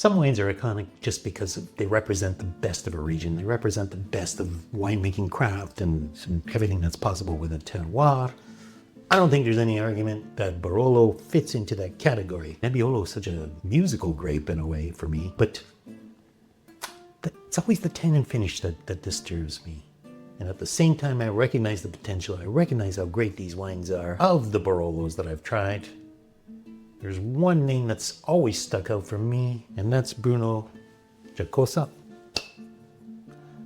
Some wines are iconic just because they represent the best of a region. They represent the best of winemaking craft and everything that's possible with a terroir. I don't think there's any argument that Barolo fits into that category. Nebbiolo is such a musical grape in a way for me, but it's always the tannin finish that disturbs me. And at the same time, I recognize the potential. I recognize how great these wines are. Of the Barolos that I've tried, there's one name that's always stuck out for me, and that's Bruno Giacosa.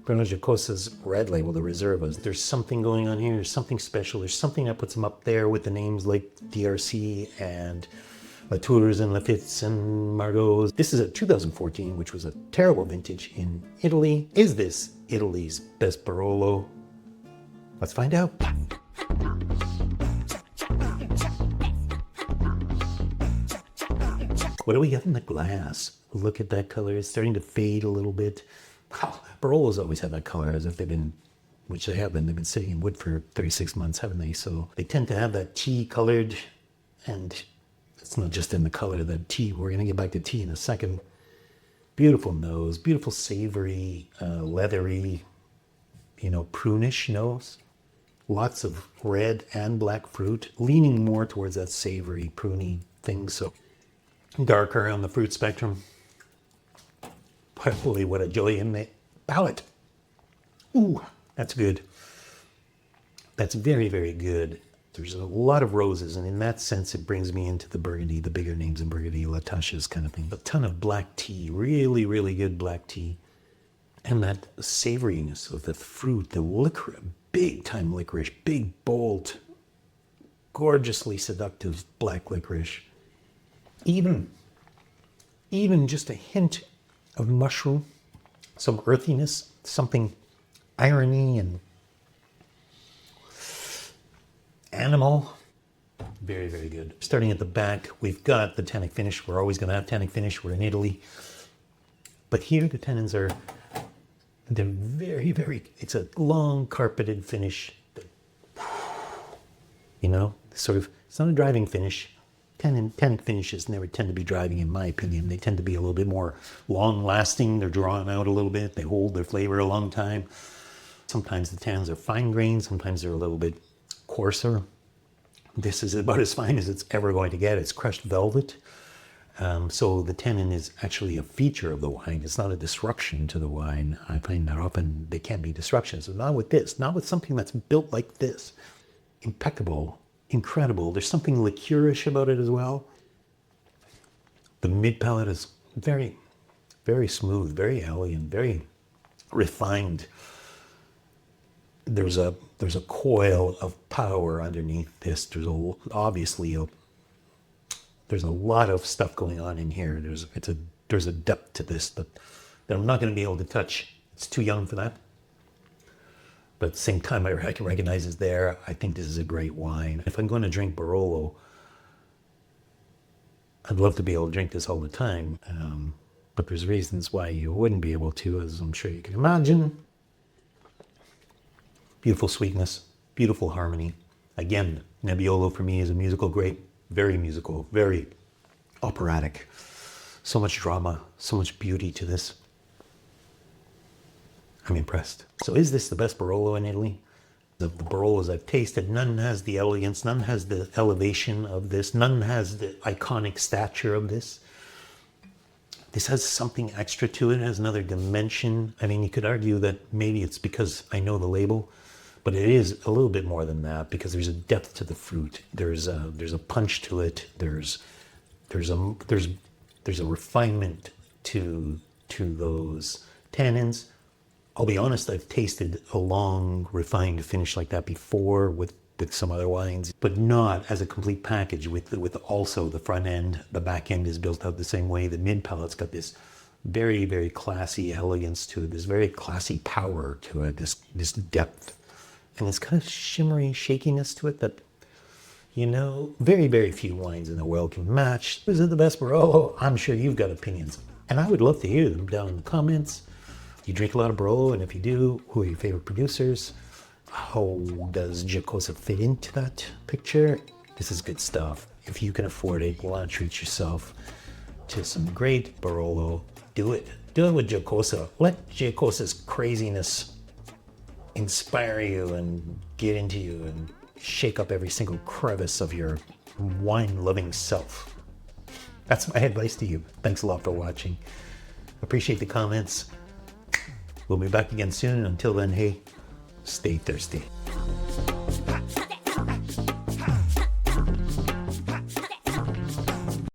Bruno Giacosa's red label, the Reservas. There's something going on here. There's something special. There's something that puts them up there with the names like DRC and Latours and Lafittes and Margots. This is a 2014, which was a terrible vintage in Italy. Is this Italy's best Barolo? Let's find out. What do we got in the glass? Look at that color. It's starting to fade a little bit. Wow, Barolos always have that color as if they've been, which they have been. They've been sitting in wood for 36 months, haven't they? So they tend to have that tea colored, and it's not just in the color of that tea. We're going to get back to tea in a second. Beautiful nose, beautiful savory, leathery, prunish nose. Lots of red and black fruit, leaning more towards that savory, pruny thing. So darker on the fruit spectrum. Holy, what a joy in the palate. Ooh, that's good. That's very, very good. There's a lot of roses, and in that sense, it brings me into the Burgundy, the bigger names in Burgundy, Latashes kind of thing. A ton of black tea, really, really good black tea. And that savoriness of the fruit, the licorice, big time licorice, big, bold, gorgeously seductive black licorice. Even just a hint of mushroom, some earthiness, something irony and animal. Very, very good. Starting at the back, we've got the tannic finish. We're always going to have tannic finish. We're in Italy. But here the tannins they're very, very, it's a long carpeted finish. Sort of, it's not a driving finish. Tannic finishes never tend to be driving, in my opinion. They tend to be a little bit more long-lasting. They're drawn out a little bit. They hold their flavor a long time. Sometimes the tannins are fine-grained. Sometimes they're a little bit coarser. This is about as fine as it's ever going to get. It's crushed velvet. So the tannin is actually a feature of the wine. It's not a disruption to the wine. I find that often they can be disruptions. So not with this. Not with something that's built like this. Impeccable. Incredible. There's something liqueurish about it as well. The mid palate is very, very smooth, very elegant, very refined. There's a coil of power underneath this. There's a lot of stuff going on in here. There's a depth to this that I'm not going to be able to touch. It's too young for that. But at the same time, I can recognize it's there. I think this is a great wine. If I'm going to drink Barolo, I'd love to be able to drink this all the time. But there's reasons why you wouldn't be able to, as I'm sure you can imagine. Beautiful sweetness, beautiful harmony. Again, Nebbiolo for me is a musical grape. Very musical, very operatic. So much drama, so much beauty to this. I'm impressed. So is this the best Barolo in Italy? Of the Barolos I've tasted, none has the elegance, none has the elevation of this, none has the iconic stature of this. This has something extra to it, it has another dimension. I mean, you could argue that maybe it's because I know the label, but it is a little bit more than that because there's a depth to the fruit. There's a punch to it. There's a refinement to those tannins. I'll be honest, I've tasted a long, refined finish like that before with some other wines, but not as a complete package with also the front end. The back end is built out the same way. The mid palate's got this very, very classy elegance to it, this very classy power to it, this depth. And this kind of shimmery shakiness to it that, very, very few wines in the world can match. Is it the best Barolo? I'm sure you've got opinions. And I would love to hear them down in the comments. You drink a lot of Barolo, and if you do, who are your favorite producers? How does Giacosa fit into that picture? This is good stuff. If you can afford it, go out and treat yourself. to some great Barolo. Do it. Do it with Giacosa. Let Giacosa's craziness inspire you and get into you and shake up every single crevice of your wine-loving self. That's my advice to you. Thanks a lot for watching. Appreciate the comments. We'll be back again soon. Until then, hey, stay thirsty.